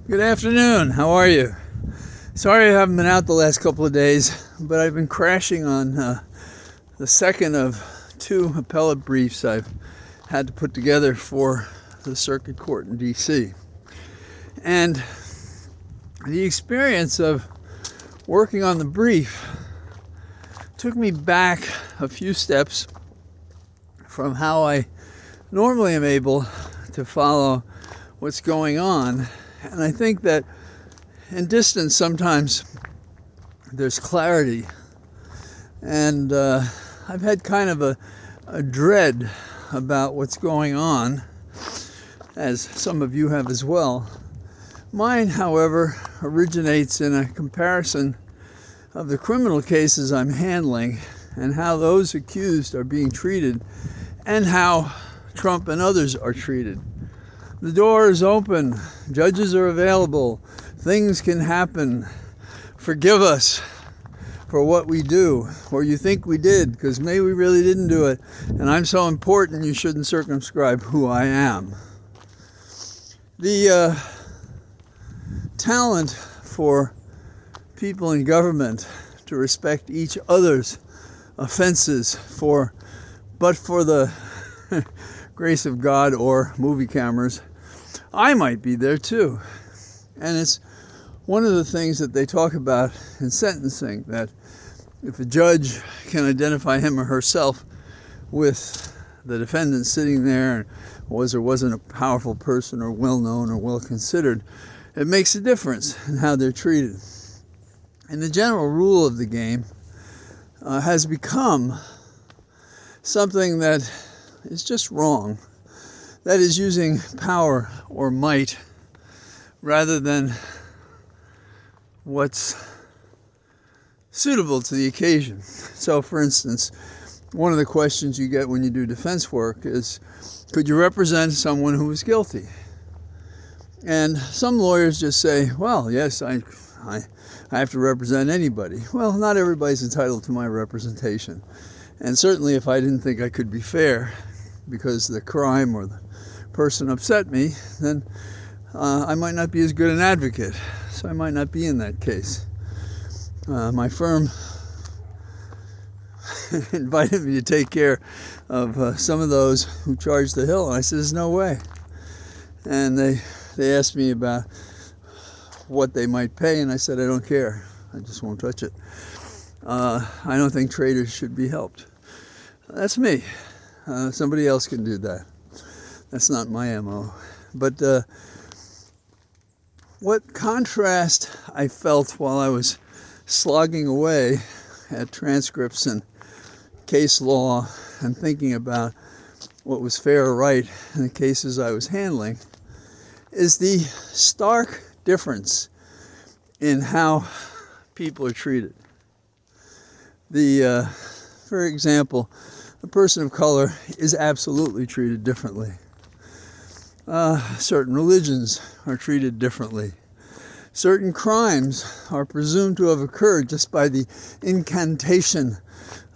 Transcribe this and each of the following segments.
Good afternoon. How are you? Sorry I haven't been out the last couple of days, but I've been crashing on the second of two appellate briefs I've had to put together for the circuit court in D.C. And the experience of working on the brief took me back a few steps from how I normally am able to follow what's going on. And I think that in distance sometimes there's clarity. And I've had kind of a dread about what's going on, as some of you have as well. Mine, however, originates in a comparison of the criminal cases I'm handling and how those accused are being treated and how Trump and others are treated. The door is open. Judges are available. Things can happen. Forgive us for what we do, or you think we did, because maybe we really didn't do it. And I'm so important, you shouldn't circumscribe who I am. The talent for people in government to respect each other's offenses but for the grace of God or movie cameras, I might be there too. And it's one of the things that they talk about in sentencing, that if a judge can identify him or herself with the defendant sitting there and was or wasn't a powerful person or well-known or well-considered, it makes a difference in how they're treated. And the general rule of the game has become something that is just wrong. That is, using power or might rather than what's suitable to the occasion. So, for instance, one of the questions you get when you do defense work is, could you represent someone who is guilty? And some lawyers just say, well, yes, I have to represent anybody. Well, not everybody's entitled to my representation. And certainly if I didn't think I could be fair because the crime or the person upset me, then I might not be as good an advocate. So I might not be in that case. My firm invited me to take care of some of those who charged the hill, and I said, there's no way. And they asked me about what they might pay, and I said, I don't care. I just won't touch it. I don't think traders should be helped. That's me. Somebody else can do that. That's not my MO. But what contrast I felt while I was slogging away at transcripts and case law and thinking about what was fair or right in the cases I was handling is the stark difference in how people are treated. For example, a person of color is absolutely treated differently. Certain religions are treated differently. Certain crimes are presumed to have occurred just by the incantation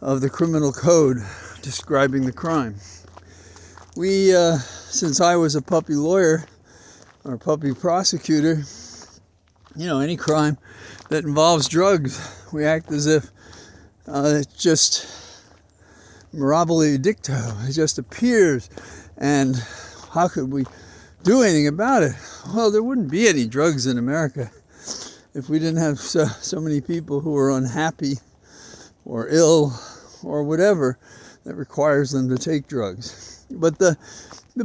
of the criminal code describing the crime. Since I was a puppy lawyer or puppy prosecutor, any crime that involves drugs, we act as if it's just mirabile dicto. It just appears, and how could we do anything about it? Well, there wouldn't be any drugs in America if we didn't have so many people who are unhappy or ill or whatever that requires them to take drugs. But the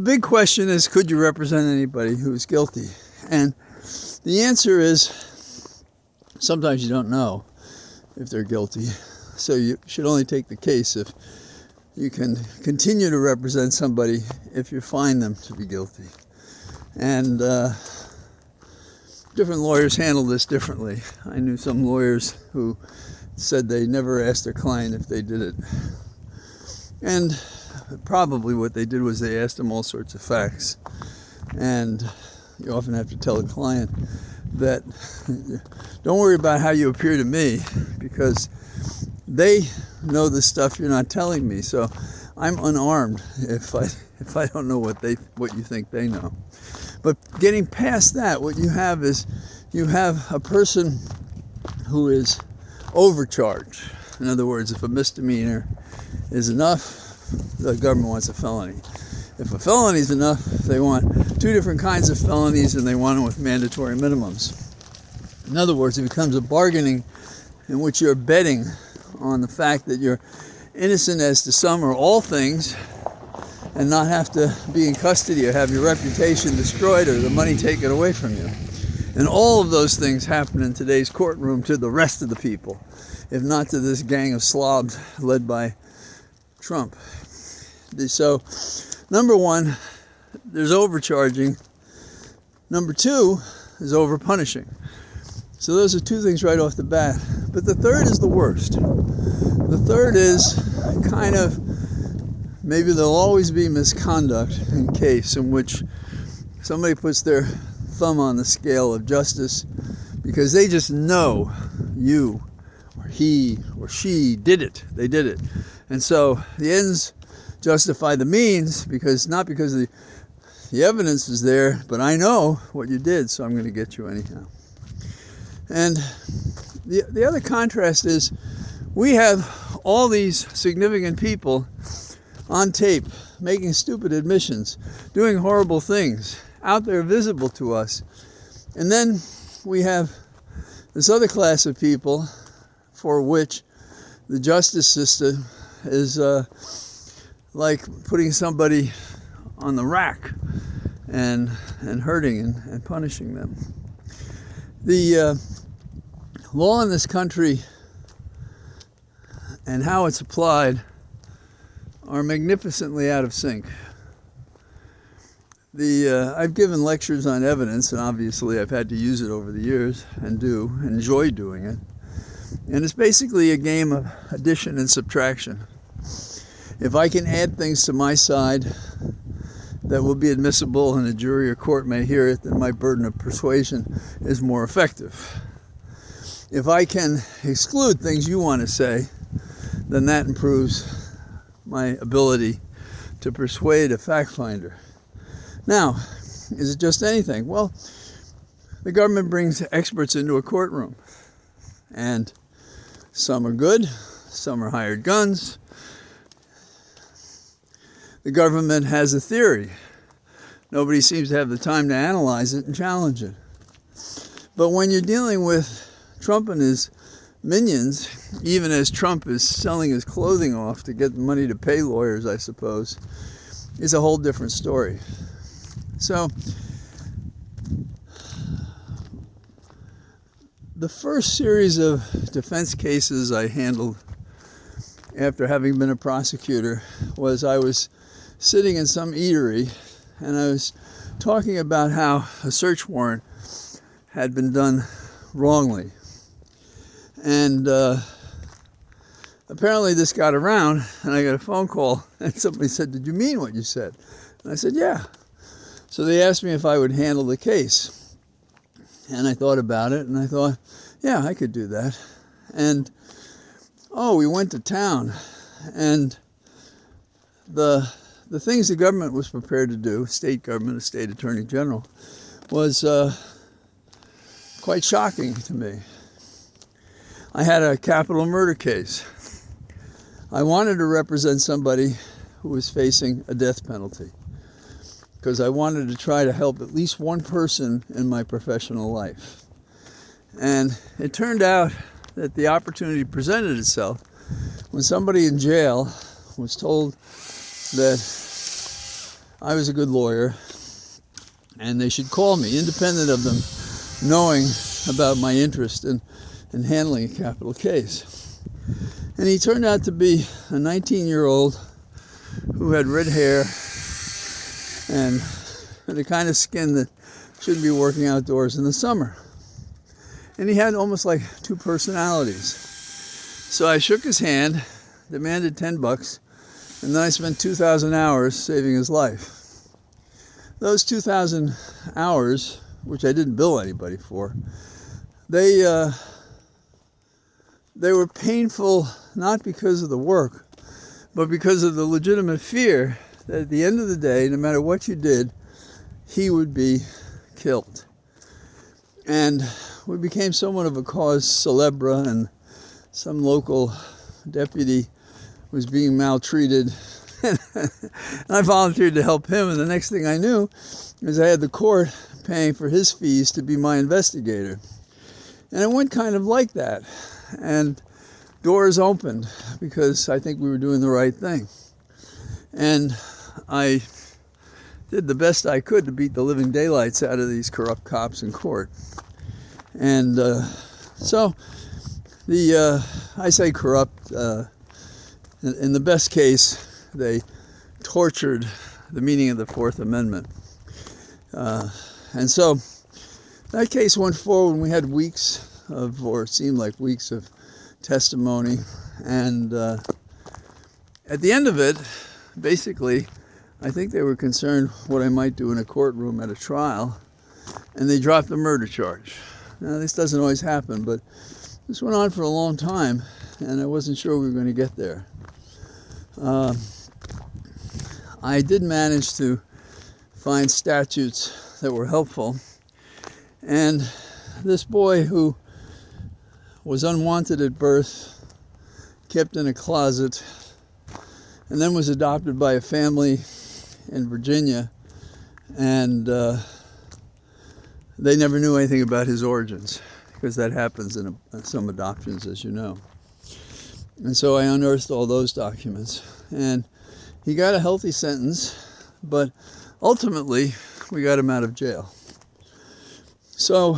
big question is, could you represent anybody who is guilty? And the answer is, sometimes you don't know if they're guilty. So you should only take the case if you can continue to represent somebody if you find them to be guilty. And different lawyers handle this differently. I knew some lawyers who said they never asked their client if they did it. And probably what they did was they asked them all sorts of facts. And you often have to tell a client that don't worry about how you appear to me, because they know the stuff you're not telling me. So I'm unarmed if I don't know what you think they know. But getting past that, what you have is you have a person who is overcharged. In other words, if a misdemeanor is enough, the government wants a felony. If a felony is enough, they want two different kinds of felonies, and they want them with mandatory minimums. In other words, it becomes a bargaining in which you're betting on the fact that you're innocent as to some or all things, and not have to be in custody or have your reputation destroyed or the money taken away from you. And all of those things happen in today's courtroom to the rest of the people, if not to this gang of slobs led by Trump. So, number one, there's overcharging. Number two is over-punishing. So those are two things right off the bat. But the third is the worst. The third is kind of, maybe there'll always be misconduct in case in which somebody puts their thumb on the scale of justice because they just know you or he or she did it. They did it. And so the ends justify the means, not because the evidence is there, but I know what you did, so I'm going to get you anyhow. And the other contrast is we have all these significant people on tape making stupid admissions, doing horrible things, out there visible to us. And then we have this other class of people for which the justice system is like putting somebody on the rack and hurting and punishing them. The law in this country and how it's applied are magnificently out of sync. I've given lectures on evidence, and obviously I've had to use it over the years and enjoy doing it. And it's basically a game of addition and subtraction. If I can add things to my side that will be admissible and a jury or court may hear it, then my burden of persuasion is more effective. If I can exclude things you want to say, then that improves my ability to persuade a fact finder. Now, is it just anything? Well, the government brings experts into a courtroom, and some are good, some are hired guns. The government has a theory. Nobody seems to have the time to analyze it and challenge it. But when you're dealing with Trump and his minions, even as Trump is selling his clothing off to get money to pay lawyers, I suppose, is a whole different story. So, the first series of defense cases I handled after having been a prosecutor was I was sitting in some eatery and I was talking about how a search warrant had been done wrongly. And apparently this got around and I got a phone call and somebody said, "Did you mean what you said?" And I said, "Yeah." So they asked me if I would handle the case. And I thought about it and I thought, yeah, I could do that. And we went to town, and the things the government was prepared to do, state government, a state attorney general, was quite shocking to me. I had a capital murder case. I wanted to represent somebody who was facing a death penalty because I wanted to try to help at least one person in my professional life. And it turned out that the opportunity presented itself when somebody in jail was told that I was a good lawyer and they should call me, independent of them knowing about my interest in handling a capital case. And he turned out to be a 19-year-old who had red hair and the kind of skin that shouldn't be working outdoors in the summer. And he had almost like two personalities. So I shook his hand, demanded $10, and then I spent 2,000 hours saving his life. Those 2,000 hours, which I didn't bill anybody for, they were painful not because of the work, but because of the legitimate fear that at the end of the day, no matter what you did, he would be killed. And we became somewhat of a cause célèbre, and some local deputy was being maltreated. And I volunteered to help him, and the next thing I knew is I had the court paying for his fees to be my investigator. And it went kind of like that. And doors opened because I think we were doing the right thing. And I did the best I could to beat the living daylights out of these corrupt cops in court. And so I say corrupt, in the best case, they tortured the meaning of the Fourth Amendment. And so that case went forward, and we had weeks of, or it seemed like weeks of testimony. And at the end of it, basically, I think they were concerned what I might do in a courtroom at a trial, and they dropped the murder charge. Now, this doesn't always happen, but this went on for a long time, and I wasn't sure we were going to get there. I did manage to find statutes that were helpful, and this boy who was unwanted at birth, kept in a closet, and then was adopted by a family in Virginia, and they never knew anything about his origins, because that happens in some adoptions, as you know. And so I unearthed all those documents, and he got a healthy sentence, but ultimately we got him out of jail. So,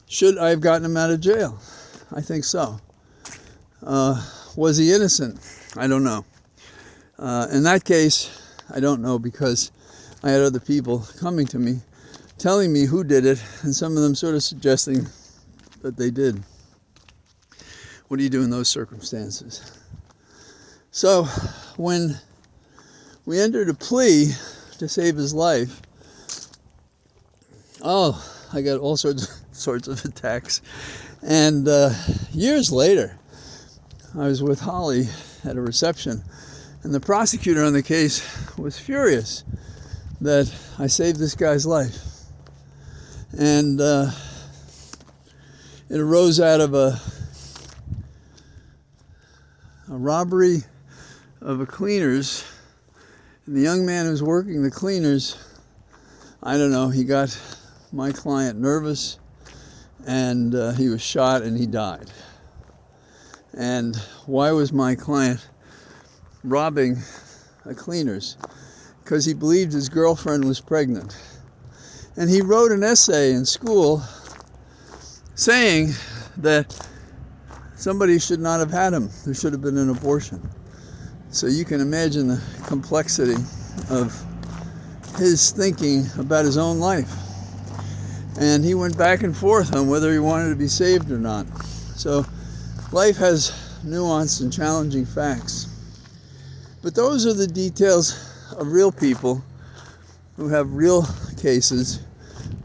should I have gotten him out of jail? I think so. Was he innocent? I don't know. In that case, I don't know, because I had other people coming to me, telling me who did it, and some of them sort of suggesting that they did. What do you do in those circumstances? So, when we entered a plea to save his life, I got all sorts of attacks. And years later, I was with Holly at a reception, and the prosecutor on the case was furious that I saved this guy's life. And it arose out of a robbery of a cleaners. And the young man who was working the cleaners, I don't know, he got my client nervous, and he was shot and he died. And why was my client robbing a cleaners? Because he believed his girlfriend was pregnant. And he wrote an essay in school saying that somebody should not have had him. There should have been an abortion. So you can imagine the complexity of his thinking about his own life. And he went back and forth on whether he wanted to be saved or not. So life has nuanced and challenging facts. But those are the details of real people who have real cases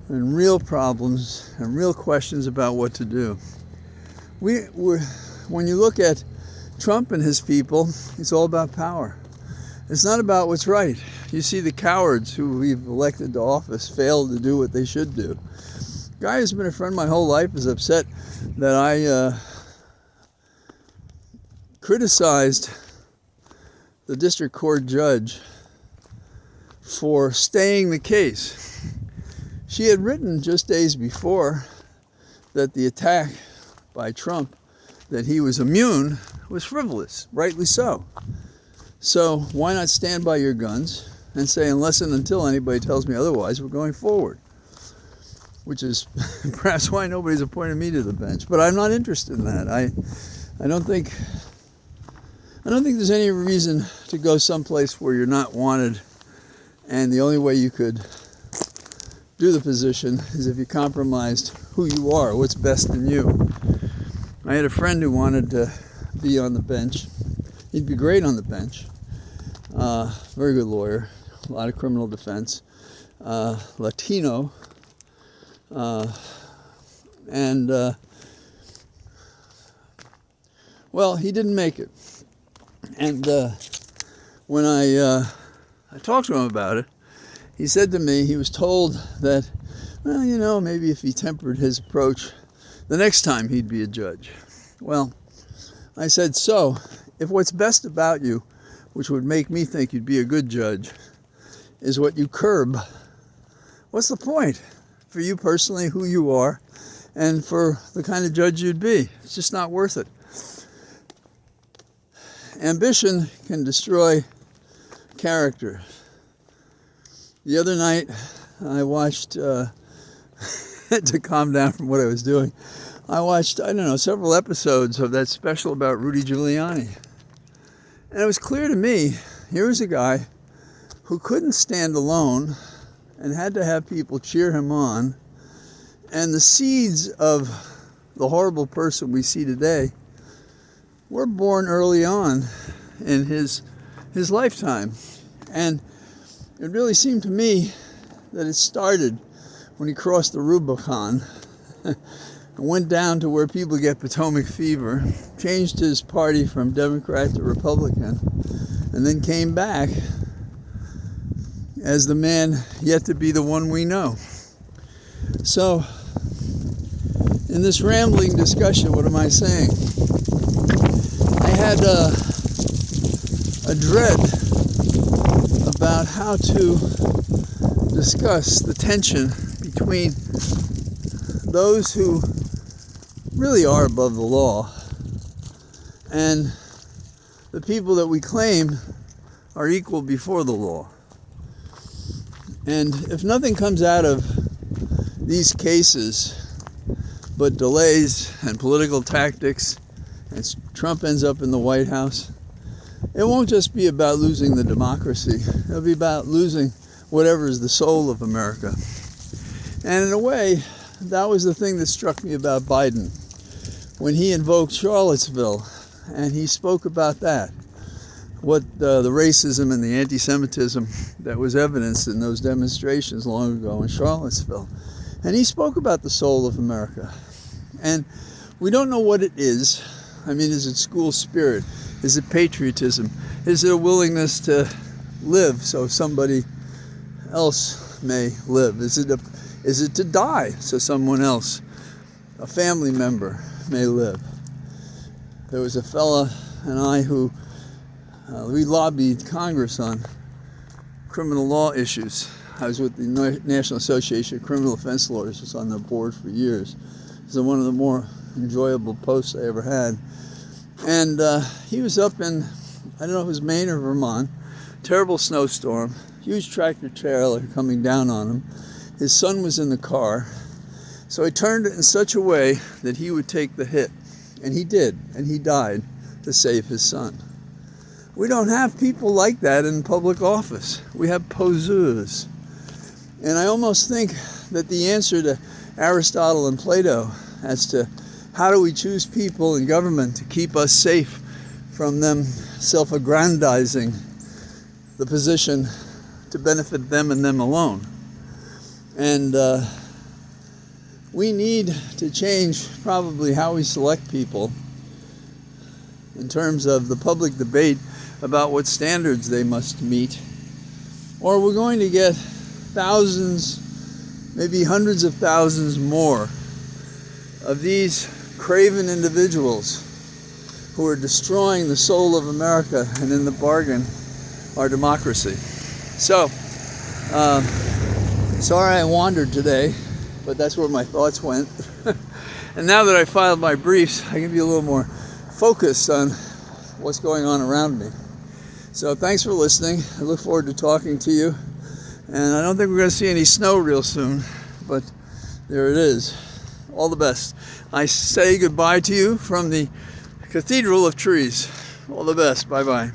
and real problems and real questions about what to do. When you look at Trump and his people, it's all about power. It's not about what's right. You see the cowards who we've elected to office fail to do what they should do. A guy who's been a friend my whole life is upset that I criticized the district court judge for staying the case. She had written just days before that the attack by Trump, that he was immune, was frivolous, rightly so. So why not stand by your guns and say, unless and until anybody tells me otherwise, we're going forward? Which is perhaps why nobody's appointed me to the bench. But I'm not interested in that. I don't think there's any reason to go someplace where you're not wanted, and the only way you could do the position is if you compromised who you are, what's best in you. I had a friend who wanted to be on the bench. He'd be great on the bench. Very good lawyer, a lot of criminal defense, Latino, and well, he didn't make it. And when I talked to him about it, He said to me, he was told that, well, maybe if he tempered his approach, the next time he'd be a judge. Well, I said, so, if what's best about you, which would make me think you'd be a good judge, is what you curb, what's the point for you personally, who you are, and for the kind of judge you'd be? It's just not worth it. Ambition can destroy character. The other night, I watched, to calm down from what I was doing, I watched, several episodes of that special about Rudy Giuliani. And it was clear to me, here was a guy who couldn't stand alone and had to have people cheer him on. And the seeds of the horrible person we see today were born early on in his lifetime. And it really seemed to me that it started when he crossed the Rubicon and went down to where people get Potomac fever, changed his party from Democrat to Republican, and then came back as the man yet to be the one we know. So, in this rambling discussion, what am I saying? I had a dread about how to discuss the tension between those who really are above the law and the people that we claim are equal before the law. And if nothing comes out of these cases but delays and political tactics, and Trump ends up in the White House, it won't just be about losing the democracy. It'll be about losing whatever is the soul of America. And in a way, that was the thing that struck me about Biden when he invoked Charlottesville and he spoke about that, what the racism and the anti-Semitism that was evidenced in those demonstrations long ago in Charlottesville. And he spoke about the soul of America. And we don't know what it is. I mean, is it school spirit? Is it patriotism? Is it a willingness to live so somebody else may live? Is it to die so someone else, a family member, may live? There was a fella and I who we lobbied Congress on criminal law issues. I was with the National Association of Criminal Defense Lawyers. I was on their board for years. It was one of the more enjoyable posts I ever had. And he was up in, I don't know if it was Maine or Vermont, terrible snowstorm, huge tractor trailer coming down on him. His son was in the car. So he turned it in such a way that he would take the hit. And he did, and he died to save his son. We don't have people like that in public office. We have poseurs. And I almost think that the answer to Aristotle and Plato as to how do we choose people in government to keep us safe from them self-aggrandizing the position to benefit them and them alone. And we need to change probably how we select people in terms of the public debate about what standards they must meet, or we're going to get thousands, maybe hundreds of thousands more of these craven individuals who are destroying the soul of America and in the bargain our democracy. So, sorry I wandered today, but that's where my thoughts went. And now that I filed my briefs, I can be a little more focused on what's going on around me. So thanks for listening. I look forward to talking to you. And I don't think we're going to see any snow real soon, but there it is. All the best. I say goodbye to you from the Cathedral of Trees. All the best. Bye-bye.